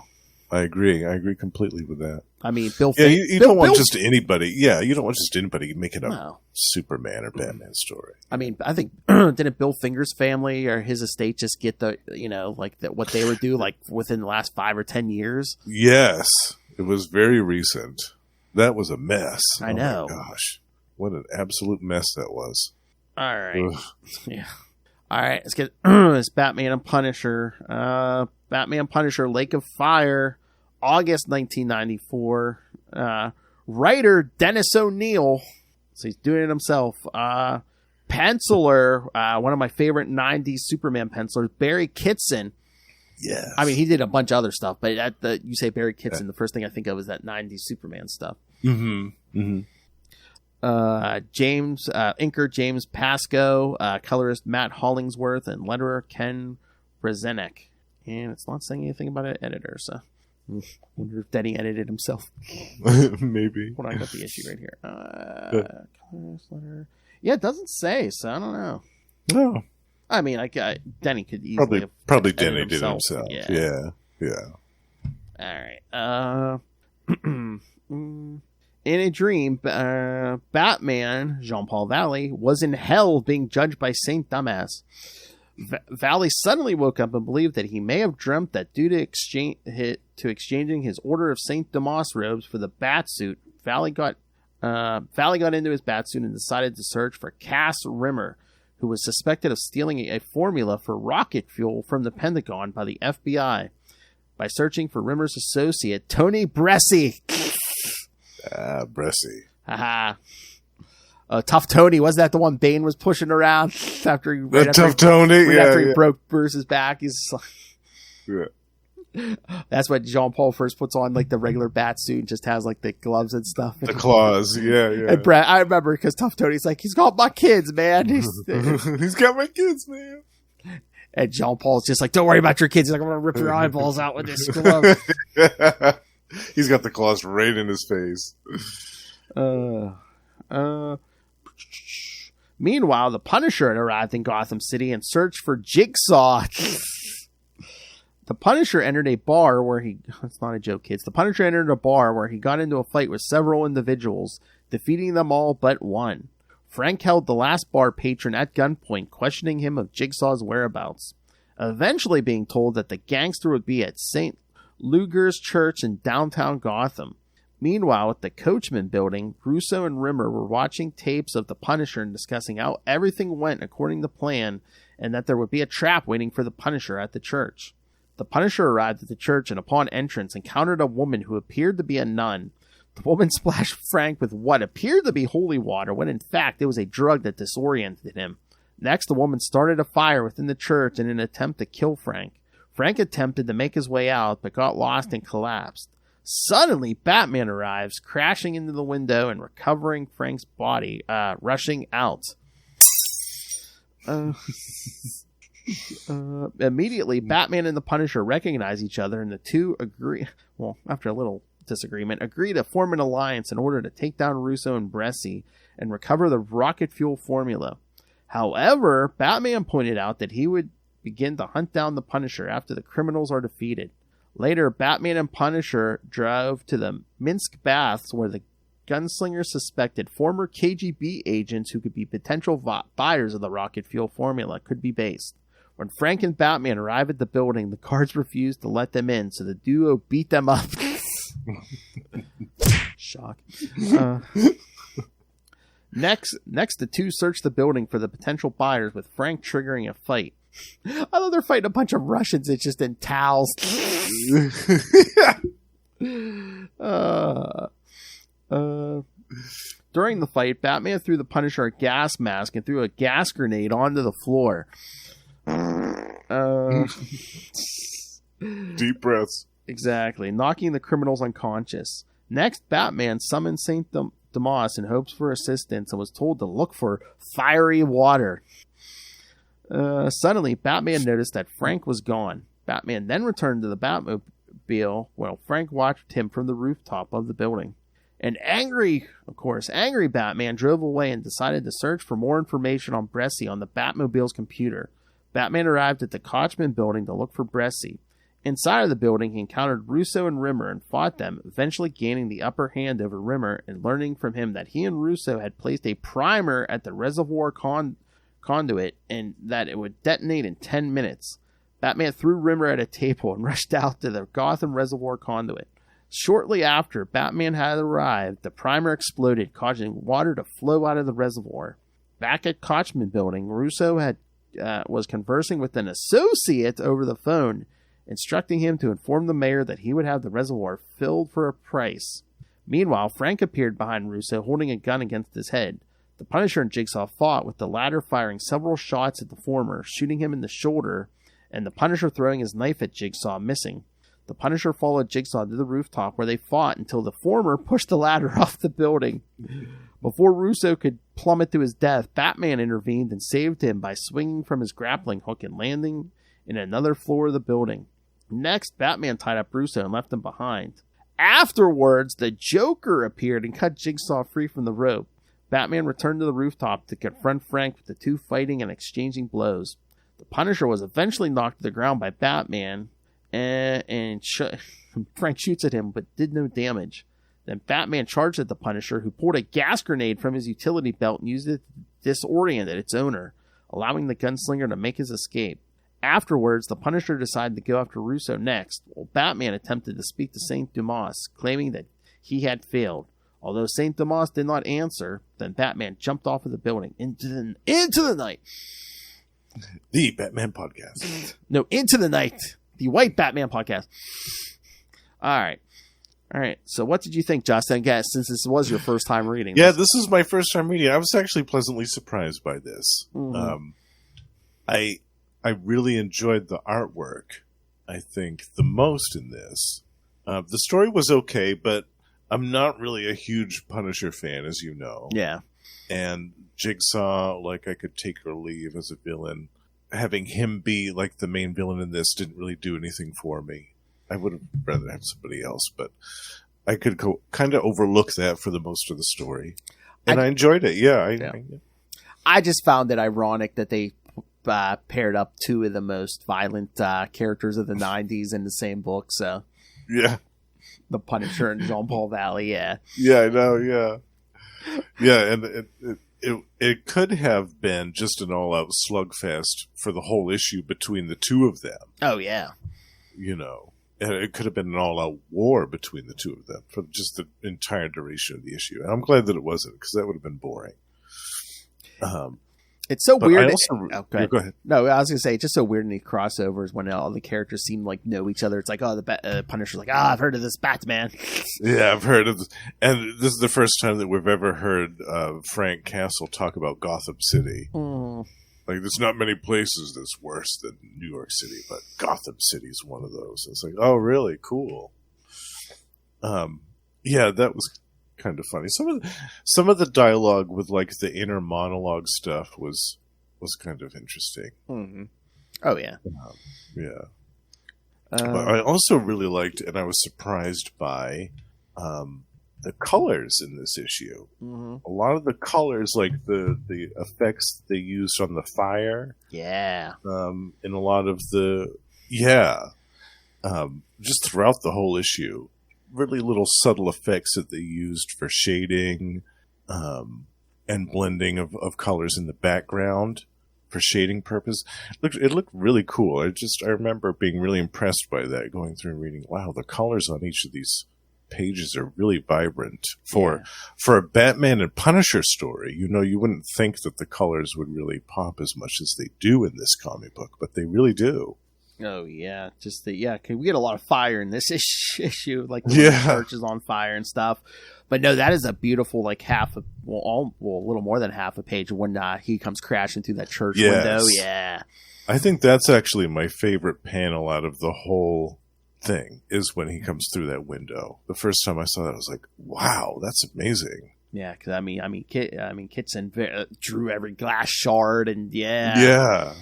I agree. I agree completely with that. I mean, you don't want just anybody. Yeah, you don't want just anybody making a Superman or Batman story. I mean, I think didn't Bill Finger's family or his estate just get what they would do like within the last 5 or 10 years? Yes, it was very recent. That was a mess. I know. My gosh, what an absolute mess that was. All right, yeah. All right, let's get it's Batman and Punisher. Batman Punisher: Lake of Fire. August 1994. Writer Dennis O'Neil, so he's doing it himself. Penciler, one of my favorite 90s Superman pencilers, Barry Kitson. Yes. I mean, he did a bunch of other stuff, but you say Barry Kitson, the first thing I think of is that 90s Superman stuff. Mm-hmm. Mm-hmm. Inker James Pascoe, colorist Matt Hollingsworth, and letterer Ken Brzezinek. And it's not saying anything about an editor, so I wonder if Denny edited himself. Maybe. What I got the issue right here. Yeah, it doesn't say, so I don't know. No. I mean, Denny could easily probably Denny did it himself. Yeah. All right. In a dream, Batman, Jean-Paul Valley, was in hell being judged by Saint Damas. Valley suddenly woke up and believed that he may have dreamt that due to exchanging his Order of Saint Damas robes for the Batsuit, Valley got into his Batsuit and decided to search for Cass Rimmer, who was suspected of stealing a formula for rocket fuel from the Pentagon by the FBI. By searching for Rimmer's associate, Tony Bresci. Bresci. Haha. Tough Tony, wasn't that the one Bane was pushing around after he broke Bruce's back? He's like, that's what Jean Paul first puts on, like the regular bat suit, and just has like the gloves and stuff. The claws, yeah. And Brett, I remember because Tough Tony's like, he's got my kids, man. He's got my kids, man. And Jean Paul's just like, don't worry about your kids. He's like, I'm gonna rip your eyeballs out with this glove. He's got the claws right in his face. Meanwhile, the Punisher had arrived in Gotham City and searched for Jigsaw. The Punisher entered a bar where it's not a joke, kids. The Punisher entered a bar where he got into a fight with several individuals, defeating them all but one. Frank held the last bar patron at gunpoint, questioning him of Jigsaw's whereabouts, eventually being told that the gangster would be at St. Luger's Church in downtown Gotham. Meanwhile, at the Coachman building, Russo and Rimmer were watching tapes of the Punisher and discussing how everything went according to plan and that there would be a trap waiting for the Punisher at the church. The Punisher arrived at the church and upon entrance encountered a woman who appeared to be a nun. The woman splashed Frank with what appeared to be holy water when in fact it was a drug that disoriented him. Next, the woman started a fire within the church in an attempt to kill Frank. Frank attempted to make his way out but got lost and collapsed. Suddenly, Batman arrives, crashing into the window and recovering Frank's body, rushing out. Immediately, Batman and the Punisher recognize each other, and the two agree, well, after a little disagreement, agree to form an alliance in order to take down Russo and Bresci and recover the rocket fuel formula. However, Batman pointed out that he would begin to hunt down the Punisher after the criminals are defeated. Later, Batman and Punisher drove to the Minsk Baths where the gunslinger suspected former KGB agents who could be potential buyers of the rocket fuel formula could be based. When Frank and Batman arrive at the building, the guards refuse to let them in, so the duo beat them up. Shock. Next, the two search the building for the potential buyers, with Frank triggering a fight. I thought they're fighting a bunch of Russians. It's just in towels. During the fight, Batman threw the Punisher a gas mask and threw a gas grenade onto the floor. Deep breaths. Exactly, knocking the criminals unconscious. Next, Batman summoned Saint DeMoss in hopes for assistance and was told to look for fiery water. Suddenly, Batman noticed that Frank was gone. Batman then returned to the Batmobile while Frank watched him from the rooftop of the building. An angry Batman drove away and decided to search for more information on Bressie on the Batmobile's computer. Batman arrived at the Kochman building to look for Bressie. Inside of the building, he encountered Russo and Rimmer and fought them, eventually gaining the upper hand over Rimmer and learning from him that he and Russo had placed a primer at the reservoir conduit and that it would detonate in 10 minutes. Batman threw Rimmer at a table and rushed out to the Gotham reservoir conduit. Shortly after Batman had arrived, the primer exploded, causing water to flow out of the reservoir. Back at Kochman building, Russo was conversing with an associate over the phone, instructing him to inform the mayor that he would have the reservoir filled for a price. Meanwhile, Frank appeared behind Russo, holding a gun against his head. The Punisher and Jigsaw fought, with the latter firing several shots at the former, shooting him in the shoulder, and the Punisher throwing his knife at Jigsaw, missing. The Punisher followed Jigsaw to the rooftop where they fought until the former pushed the ladder off the building. Before Russo could plummet to his death, Batman intervened and saved him by swinging from his grappling hook and landing in another floor of the building. Next, Batman tied up Russo and left him behind. Afterwards, the Joker appeared and cut Jigsaw free from the rope. Batman returned to the rooftop to confront Frank, with the two fighting and exchanging blows. The Punisher was eventually knocked to the ground by Batman, and Frank shoots at him but did no damage. Then Batman charged at the Punisher, who pulled a gas grenade from his utility belt and used it to disorient its owner, allowing the gunslinger to make his escape. Afterwards, the Punisher decided to go after Russo next, while Batman attempted to speak to Saint Dumas, claiming that he had failed. Although Saint Dumas did not answer, then Batman jumped off of the building into the night. The Batman Podcast. No, Into the Night. The White Batman Podcast. All right. So what did you think, Justin? Guess, since this was your first time reading Yeah, this is my first time reading. I was actually pleasantly surprised by this. Mm-hmm. I really enjoyed the artwork, I think, the most in this. The story was okay, but I'm not really a huge Punisher fan, as you know. Yeah. And Jigsaw, like, I could take or leave as a villain. Having him be, like, the main villain in this didn't really do anything for me. I would have rather have somebody else, but I could kind of overlook that for the most of the story. And I enjoyed it, yeah. I just found it ironic that they paired up two of the most violent characters of the 90s in the same book, so... Yeah. The Punisher and Jean-Paul Valley, yeah. Yeah, I know, yeah. Yeah, and it could have been just an all-out slugfest for the whole issue between the two of them. Oh, yeah. You know, and it could have been an all-out war between the two of them for just the entire duration of the issue. And I'm glad that it wasn't, because that would have been boring. It's so weird. Go ahead. No, I was going to say, it's just so weird in these crossovers when all the characters seem like know each other. It's like, oh, the Punisher's like, I've heard of this Batman. Yeah, I've heard of this. And this is the first time that we've ever heard Frank Castle talk about Gotham City. Mm. Like, there's not many places that's worse than New York City, but Gotham City is one of those. It's like, oh, really? Cool. Yeah, that was kind of funny. Some of the dialogue with, like, the inner monologue stuff was kind of interesting. Mm-hmm. Oh yeah, yeah. But I also really liked, and I was surprised by, the colors in this issue. Mm-hmm. A lot of the colors, like the effects they used on the fire. Yeah. In a lot of just throughout the whole issue. Really little subtle effects that they used for shading and blending of colors in the background for shading purpose. It looked really cool. I remember being really impressed by that, going through and reading, wow, the colors on each of these pages are really vibrant. For a Batman and Punisher story, you know, you wouldn't think that the colors would really pop as much as they do in this comic book, but they really do. Oh yeah, we get a lot of fire in this issue, like the church is on fire and stuff. But no, that is a beautiful, like a little more than half a page when he comes crashing through that church window. Yeah, I think that's actually my favorite panel out of the whole thing is when he comes through that window. The first time I saw that, I was like, "Wow, that's amazing." Yeah, because Kitson drew every glass shard, and Yeah.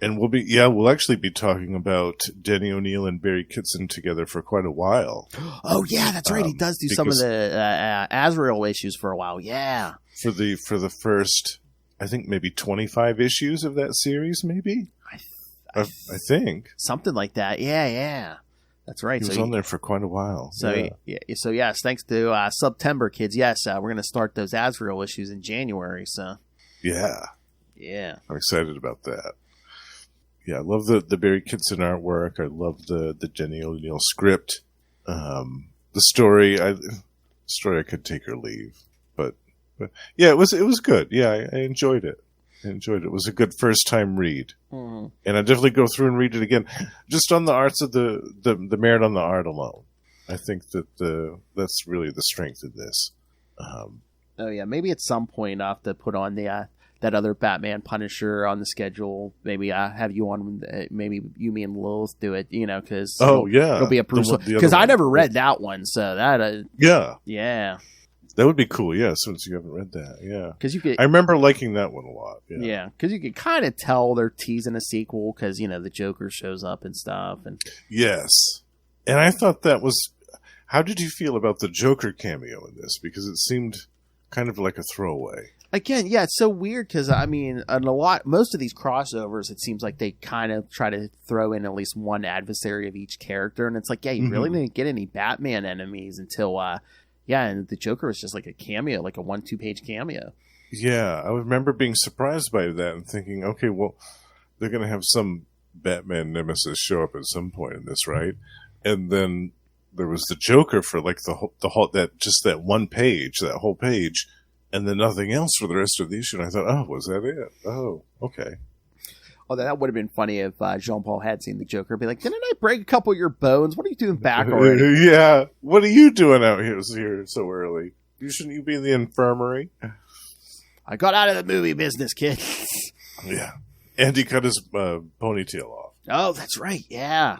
And we'll actually be talking about Denny O'Neil and Barry Kitson together for quite a while. Oh yeah, that's right. He does do some of the Azrael issues for a while. Yeah, for the first, I think maybe 25 issues of that series, maybe. I think something like that. Yeah, that's right. He was on there for quite a while. So yes, thanks to September kids. Yes, we're going to start those Azrael issues in January. So yeah, I'm excited about that. Yeah, I love the Barry Kitson artwork. I love the Jenny O'Neil script. The story I could take or leave, but yeah, it was good. Yeah, I enjoyed it. It was a good first time read, and I definitely go through and read it again, just on the arts of the merit on the art alone. I think that that's really the strength of this. Oh yeah, maybe at some point I'll have to put on the that other Batman Punisher on the schedule. Maybe have you on. Maybe you, me, and Lilith do it. Because it'll be a Bruce. Because I never read that one, so that yeah. That would be cool, yeah, since you haven't read that, yeah. Because I remember liking that one a lot, yeah. Yeah, because you could kind of tell they're teasing a sequel because, the Joker shows up and stuff. And yes. And I thought that was... How did you feel about the Joker cameo in this? Because it seemed kind of like a throwaway. Again, yeah, it's so weird because, most of these crossovers, it seems like they kind of try to throw in at least one adversary of each character. And it's like, yeah, you really didn't get any Batman enemies until... and the Joker was just like a cameo, like a 1-2 page cameo. Yeah, I remember being surprised by that and thinking, okay, well, they're going to have some Batman nemesis show up at some point in this, right? And then there was the Joker for like the whole that one page, that whole page, and then nothing else for the rest of the issue. And I thought, oh, was that it? Oh, okay. Oh, that would have been funny if Jean-Paul had seen the Joker. Be like, didn't I break a couple of your bones? What are you doing back already? Yeah. What are you doing out here so early? Shouldn't you be in the infirmary? I got out of the movie business, kid. Yeah. And he cut his ponytail off. Oh, that's right. Yeah.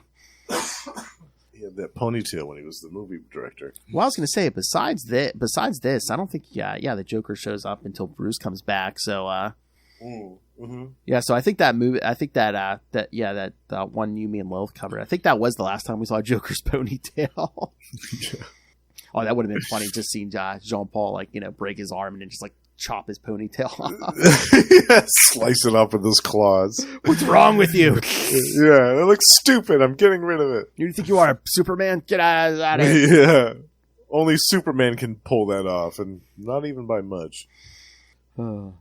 He had that ponytail when he was the movie director. Well, I was going to say, besides this, I don't think, the Joker shows up until Bruce comes back. So, yeah, so I think that movie, that one you, me, and Lilith covered, I think that was the last time we saw Joker's ponytail. Yeah. Oh, that would have been funny, just seeing Jean-Paul, break his arm and then just, chop his ponytail off. Yeah, slice it up with his claws. What's wrong with you? Yeah, it looks stupid. I'm getting rid of it. You think you are Superman? Get out of here. Yeah. Only Superman can pull that off, and not even by much. Oh,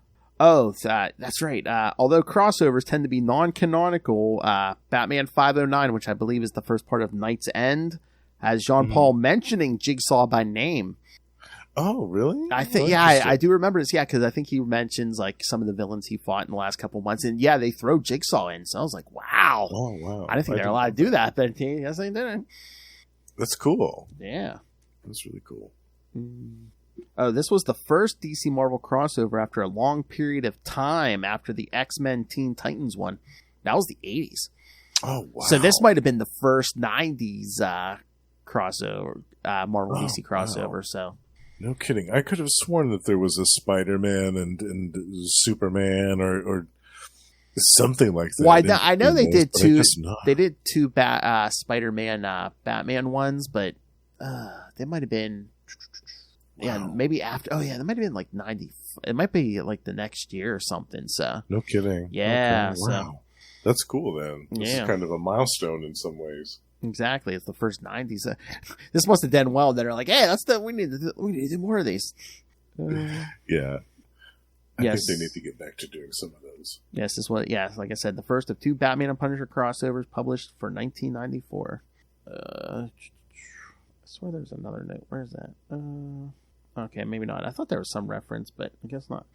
that's right. Although crossovers tend to be non-canonical, Batman 509, which I believe is the first part of Night's End, has Jean-Paul mentioning Jigsaw by name. Oh, really? I think, I do remember this. Yeah, because I think he mentions some of the villains he fought in the last couple of months, and they throw Jigsaw in. So I was like, wow. Oh, wow. I didn't think they were allowed to do that, but yes, they did. That's cool. Yeah, that's really cool. Oh, this was the first DC Marvel crossover after a long period of time after the X-Men Teen Titans one. That was the 80s. Oh, wow. So this might have been the first 90s crossover, Marvel DC crossover. Wow. So. No kidding. I could have sworn that there was a Spider-Man and Superman or something like that. Well, I know they did two. They did two Spider-Man Batman ones, but they might have been. Wow. Yeah, maybe after. Oh, yeah, that might have been 90. It might be the next year or something. So no kidding. Yeah. Okay. Wow, so, that's cool. Then this is kind of a milestone in some ways. Exactly, it's the first 90s. This must have done well. They're like, hey, we need to do more of these. Yeah, I think they need to get back to doing some of those. Yes, this was like I said, the first of two Batman and Punisher crossovers published for 1994. I swear there's another note. Where is that? Okay, maybe not. I thought there was some reference, but I guess not.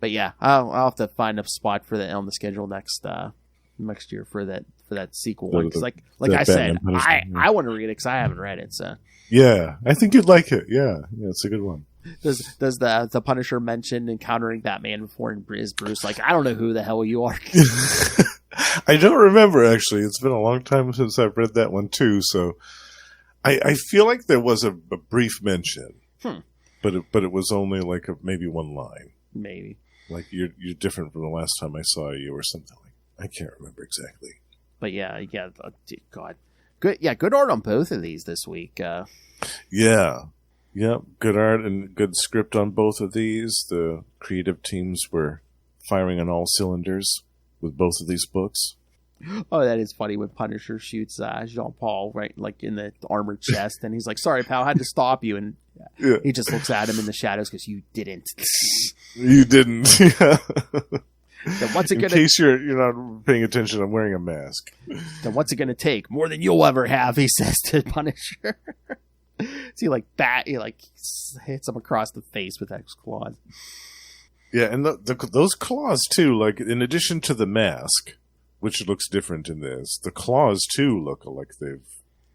But yeah, I'll have to find a spot for that on the schedule next year for that sequel one. Because like I said, I want to read it because I haven't read it. So yeah, I think you'd like it. Yeah, it's a good one. Does the Punisher mention encountering Batman before, and is Bruce like, I don't know who the hell you are? I don't remember, actually. It's been a long time since I've read that one too, so I feel like there was a brief mention. But it was only like maybe one line. Maybe. Like you're different from the last time I saw you, or something like. I can't remember exactly. But yeah, God, good art on both of these this week. Yeah, good art and good script on both of these. The creative teams were firing on all cylinders with both of these books. Oh, that is funny when Punisher shoots Jean-Paul right, like in the armored chest, and he's like, "Sorry, pal, I had to stop you." And he just looks at him in the shadows because you didn't. You didn't. Yeah. Then what's it in gonna? case you're not paying attention, I'm wearing a mask. Then what's it gonna take? More than you'll ever have, he says to Punisher. So he hits him across the face with those claws. Yeah, and those claws too. Like in addition to the mask, which looks different in this, the claws too look like they've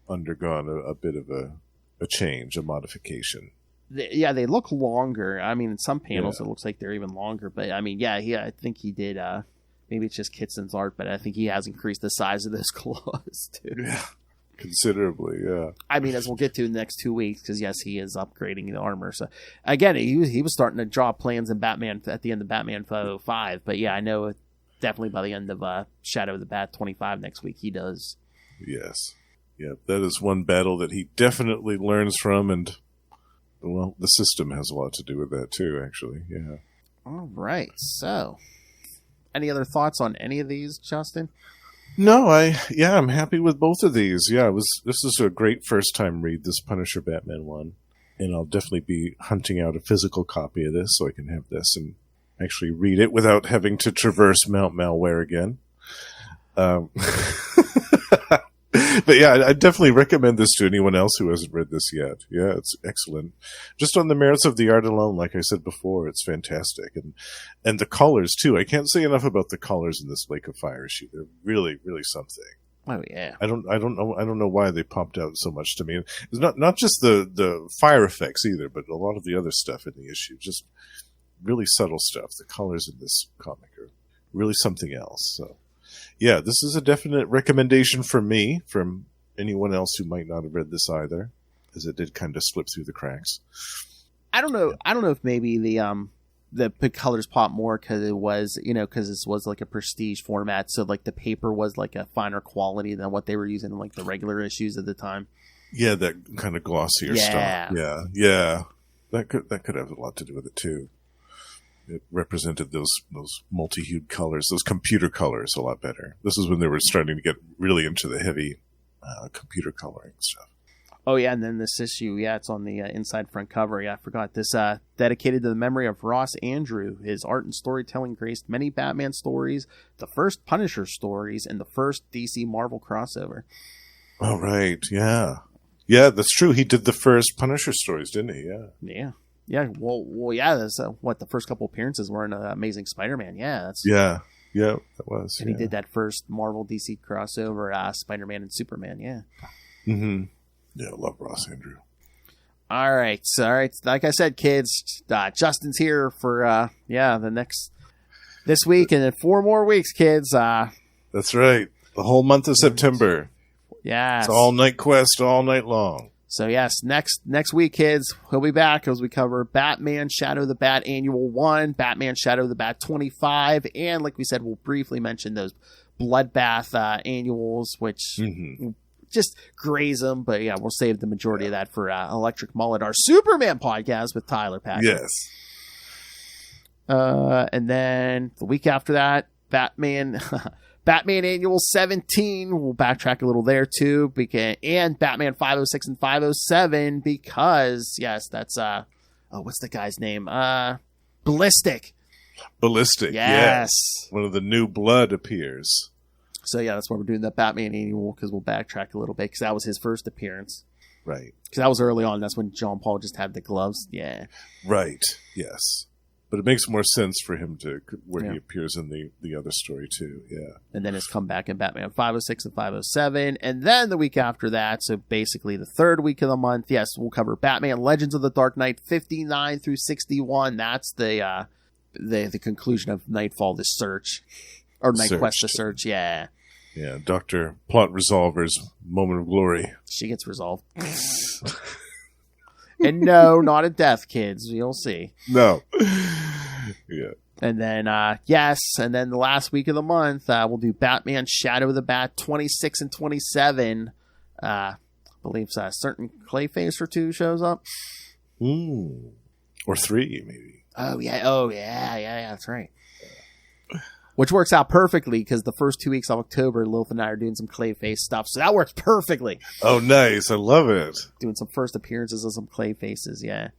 undergone a bit of a change, a modification. They look longer. I mean, in some panels it looks like they're even longer. But I mean, I think he did. Maybe it's just Kitson's art, but I think he has increased the size of those claws too. Yeah, considerably. Yeah. I mean, as we'll get to in the next 2 weeks, because yes, he is upgrading the armor. So again, he was starting to draw plans in Batman at the end of Batman 505. But yeah, I know definitely by the end of Shadow of the Bat 25 next week, he does. Yes. Yeah, that is one battle that he definitely learns from, and well, the system has a lot to do with that too, actually. Yeah. All right. So, any other thoughts on any of these, Justin? No, I'm happy with both of these. Yeah, this is a great first time read, this Punisher Batman one, and I'll definitely be hunting out a physical copy of this so I can have this and actually read it without having to traverse Mount Malware again. But yeah, I definitely recommend this to anyone else who hasn't read this yet. Yeah, it's excellent. Just on the merits of the art alone, like I said before, it's fantastic. And the colors, too. I can't say enough about the colors in this Lake of Fire issue. They're really, really something. Oh, yeah. I don't know why they popped out so much to me. It's not just the fire effects either, but a lot of the other stuff in the issue. Just really subtle stuff. The colors in this comic are really something else. So, yeah, this is a definite recommendation from me, from anyone else who might not have read this either, as it did kind of slip through the cracks. I don't know if maybe the colors pop more because it was, because this was like a prestige format, so like the paper was like a finer quality than what they were using in like the regular issues at the time. Yeah, that kind of glossier stuff. Yeah. That could have a lot to do with it too. It represented those multi-hued colors, those computer colors a lot better. This is when they were starting to get really into the heavy computer coloring stuff. Oh, yeah, and then this issue, it's on the inside front cover. Yeah, I forgot. This dedicated to the memory of Ross Andrew. His art and storytelling graced many Batman stories, the first Punisher stories, and the first DC Marvel crossover. Oh, right, yeah. Yeah, that's true. He did the first Punisher stories, didn't he? Yeah. Yeah. Yeah, well, yeah, that's what the first couple appearances were in Amazing Spider-Man. Yeah, that's... Yeah, that was. And he did that first Marvel DC crossover, Spider-Man and Superman, yeah. Mm-hmm. Yeah, I love Ross Andrew. All right. Like I said, kids, Justin's here for this week and then 4 more weeks, kids. That's right. The whole month of September. Yeah. It's all Knightquest all night long. So yes, next week, kids, we'll be back as we cover Batman Shadow of the Bat Annual 1, Batman Shadow of the Bat 25, and like we said, we'll briefly mention those Bloodbath annuals, which just graze them, but yeah, we'll save the majority of that for Electric Mullet, our Superman podcast with Tyler Packer. Yes. And then the week after that, Batman Annual 17, we'll backtrack a little there too, and Batman 506 and 507, because, yes, that's, what's the guy's name? Ballistic. Yes. One of the new blood appears. So, yeah, that's why we're doing that Batman Annual, because we'll backtrack a little bit, because that was his first appearance. Right. Because that was early on. That's when Jean-Paul just had the gloves. Yeah. Right. Yes. But it makes more sense for him where he appears in the other story too. Yeah. And then his comeback in Batman 506 and 507. And then the week after that, so basically the third week of the month, yes, we'll cover Batman Legends of the Dark Knight 59 through 61. That's the conclusion of Nightfall, the search. Or Knightquest, the search, yeah. Yeah, Dr. Plot Resolver's moment of glory. She gets resolved. And no, not a death, kids. You'll see. No. Yeah. And then, and then the last week of the month, we'll do Batman Shadow of the Bat 26 and 27. I believe a certain Clayface or two shows up. Or 3, maybe. Oh, yeah, that's right. Which works out perfectly because the first 2 weeks of October, Lilith and I are doing some Clayface stuff. So that works perfectly. Oh, nice. I love it. Doing some first appearances of some Clayfaces, yeah.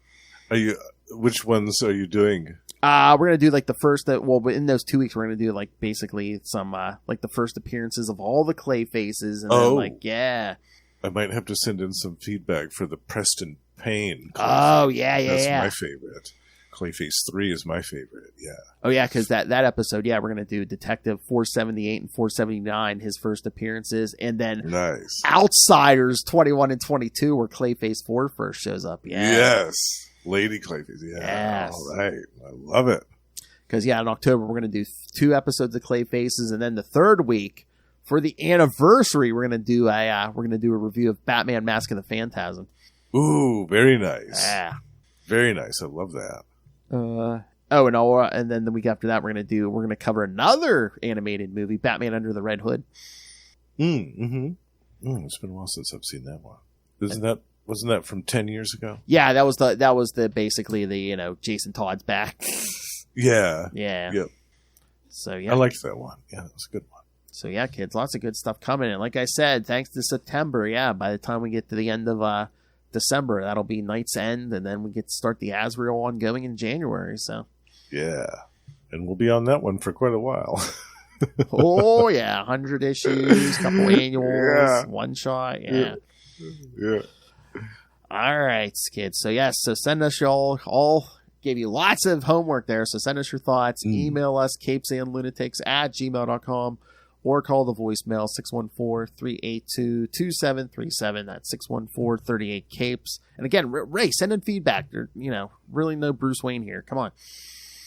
Which ones are you doing? We're going to do like the first, in those 2 weeks, we're going to do like basically some, like the first appearances of all the Clayfaces. And then yeah. I might have to send in some feedback for the Preston Payne. Oh, yeah. That's my favorite. Clayface 3 is my favorite, yeah. Oh, yeah, because that episode, we're going to do Detective 478 and 479, his first appearances, and then nice. Outsiders 21 and 22, where Clayface 4 first shows up, Yes, Lady Clayface, yeah. Yes. All right, I love it. Because, in October, we're going to do 2 episodes of Clayfaces, and then the third week, for the anniversary, we're going to do a review of Batman Mask of the Phantasm. Ooh, very nice. Yeah. Very nice, I love that. And then the week after that, we're going to cover another animated movie, Batman Under the Red Hood. It's been a while since I've seen that one. Wasn't that from 10 years ago? Yeah, that was basically the Jason Todd's back. Yeah. Yep. So I liked that one. Yeah, that was a good one. So kids, lots of good stuff coming. And like I said, thanks to September, by the time we get to the end of December, that'll be Night's End, and then we get to start the Azrael ongoing in January. So and we'll be on that one for quite a while. 100 issues, couple annuals, one shot. Yeah. All right, kids. So send us all gave you lots of homework there, so send us your thoughts. Email us CapesandLunatics@gmail.com, or call the voicemail 614-382-2737. That's 614-38-CAPES. And again, Ray, send in feedback. Really no Bruce Wayne here. Come on.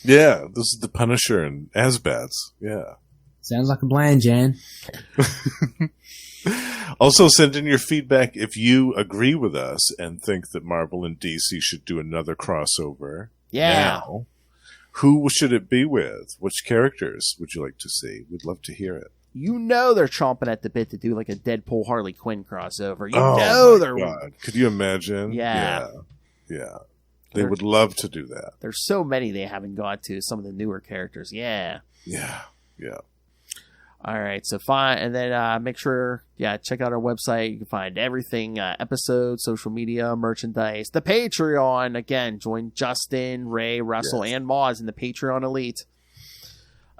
Yeah, this is the Punisher and Asbats. Yeah. Sounds like a plan, Jan. Also, send in your feedback if you agree with us and think that Marvel and DC should do another crossover. Yeah. Now, who should it be with? Which characters would you like to see? We'd love to hear it. They're chomping at the bit to do like a Deadpool Harley Quinn crossover. God. Could you imagine? Yeah. They would love to do that. There's so many they haven't got to, some of the newer characters. Yeah. All right, so fine, and then make sure, check out our website. You can find everything, episodes, social media, merchandise, the Patreon. Again, join Justin, Ray, Russell, and Moz in the Patreon Elite.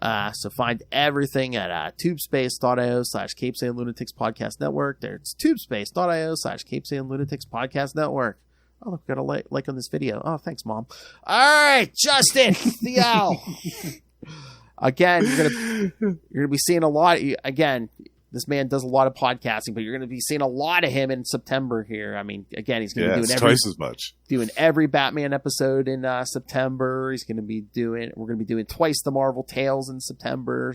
So find everything at tubespace.io/CapesandLunatics Podcast Network. There's tubespace.io/CapesandLunatics Podcast Network. Oh, look, got a like on this video. Oh, thanks, Mom. All right, Justin, the owl. Again, you're gonna be seeing a lot. Again, this man does a lot of podcasting, but you're gonna be seeing a lot of him in September here. I mean, again, he's gonna be doing twice as much. Doing every Batman episode in September. We're gonna be doing twice the Marvel Tales in September.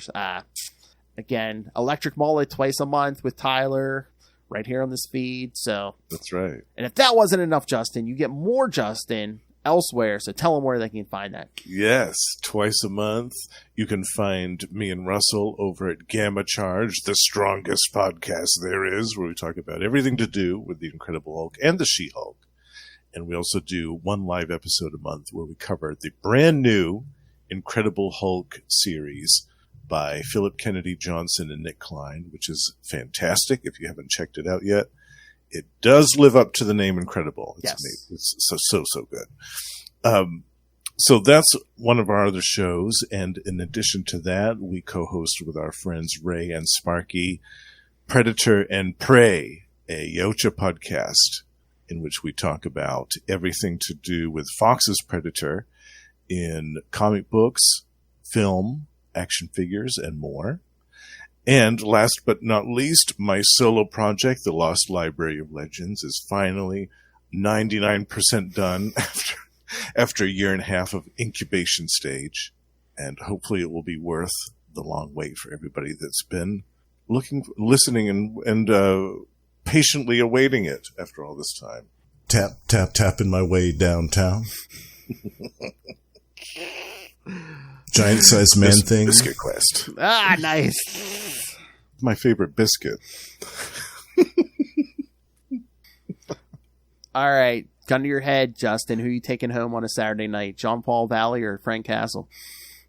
Again, Electric Mullet twice a month with Tyler, right here on this feed. So that's right. And if that wasn't enough, Justin, you get more Justin elsewhere, so tell them where they can find that. Yes, twice a month. You can find me and Russell over at Gamma Charge, the strongest podcast there is, where we talk about everything to do with the Incredible Hulk and the She-Hulk. And we also do one live episode a month where we cover the brand new Incredible Hulk series by Philip Kennedy Johnson and Nick Klein, which is fantastic if you haven't checked it out yet. It does live up to the name Incredible. It's so good. So that's one of our other shows. And in addition to that, we co-host with our friends Ray and Sparky, Predator and Prey, a Yocha podcast in which we talk about everything to do with Fox's Predator in comic books, film, action figures, and more. And last but not least, my solo project, The Lost Library of Legends, is finally 99% done after a year and a half of incubation stage. And hopefully it will be worth the long wait for everybody that's been listening and patiently awaiting it after all this time. tap, tap, tapping my way downtown. Giant-sized man thing. Biscuit Quest. Ah, nice. My favorite biscuit. All right. Gun to your head, Justin. Who you taking home on a Saturday night? John Paul Valley or Frank Castle?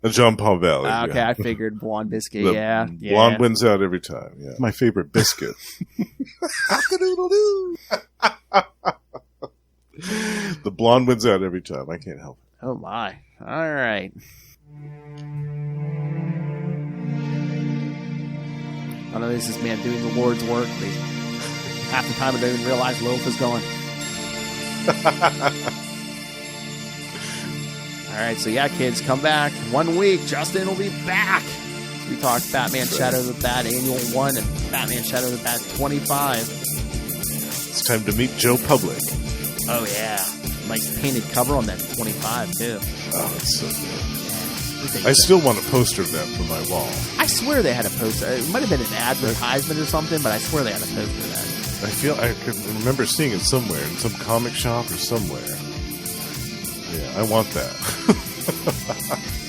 John Paul Valley. Okay, yeah. I figured blonde biscuit. The Yeah. blonde wins out every time. Yeah. My favorite biscuit. The blonde wins out every time. I can't help it. Oh, my. All right. I know this is man doing the Lord's work. But half the time I don't even realize Lilith is gone. All right, so yeah, kids, come back. 1 week, Justin will be back. We talked Batman Shadow of the Bat Annual 1 and Batman Shadow of the Bat 25. It's time to meet Joe Public. Oh, yeah. Nice painted cover on that 25, too. Oh, it's so good. I still want a poster of that for my wall. I swear they had a poster. It might have been an advertisement or something, but I swear they had a poster of that. I could remember seeing it somewhere, in some comic shop or somewhere. Yeah, I want that.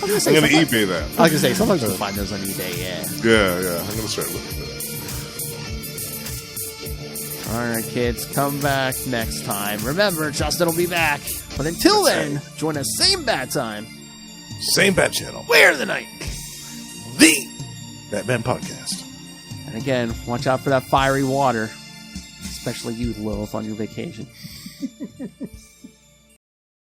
I'm going to eBay that. I was going to say, sometimes you'll find those on eBay, yeah. Yeah. I'm going to start looking for that. All right, kids, come back next time. Remember, Justin will be back. But until then, join us same bat time. Same bat channel. Where the night? The Batman Podcast. And again, watch out for that fiery water. Especially you, Lilith, on your vacation.